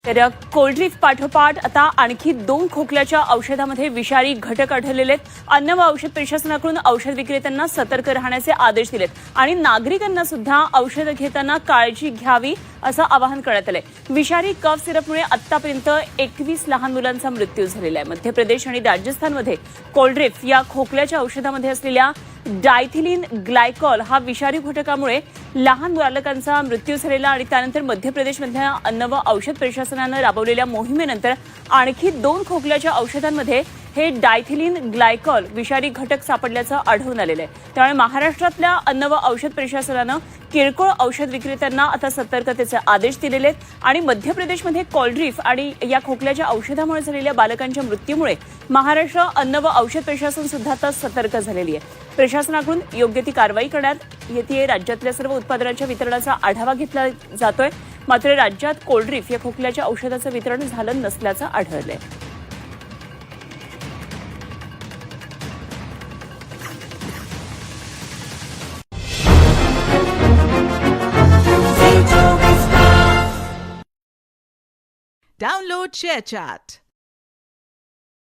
तर कोल्ड्रिफ पाठोपाठ आता आणखी 2 खोकल्याच्या औषधामध्ये विषारी घटक आढळलेले आहेत. अन्न व औषध प्रशासनाकडून औषध विक्रेत्यांना सतर्क राहण्याचे आदेश दिलेत आणि नागरिकांना सुद्धा औषधं घेताना काळजी घ्यावी असं आवाहन करण्यात आलंय. विषारी कफ सिरपमुळे आतापर्यंत 21 लहान मुलांचा मृत्यू झालेला आहे. मध्य प्रदेश आणि राजस्थानमध्ये कोल्ड्रिफ या खोकल्याच्या औषधामध्ये असलेल्या डायथिलीन ग्लायकॉल हा विषारी घटकामुळे लहान बालकांचा मृत्यू झालेला आणि त्यानंतर मध्य प्रदेशमधल्या अन्न व औषध प्रशासनानं राबवलेल्या मोहिमेनंतर आणखी 2 खोकल्याच्या औषधांमध्ये हे डायथिलीन ग्लायकॉल विषारी घटक सापडल्याचं आढळून आलेलं आहे. त्यामुळे महाराष्ट्रातल्या अन्न व औषध प्रशासनानं किरकोळ औषध विक्रेत्यांना आता सतर्कतेचे आदेश दिलेले आहेत आणि मध्य प्रदेशमध्ये कोल्ड्रिफ आणि या खोकल्याच्या औषधामुळे झालेल्या बालकांच्या मृत्यूमुळे महाराष्ट्र अन्न व औषध प्रशासन सुद्धा आता सतर्क झालेली आहे. प्रशासनाकडून योग्य ती कारवाई करण्यात येते. राज्यातल्या सर्व उत्पादनांच्या वितरणाचा आढावा घेतला जातोय. मात्र राज्यात कोल्ड्रिफ या खोकल्याच्या औषधाचं वितरण झालं नसल्याचं आढळलंय. Download ShareChat.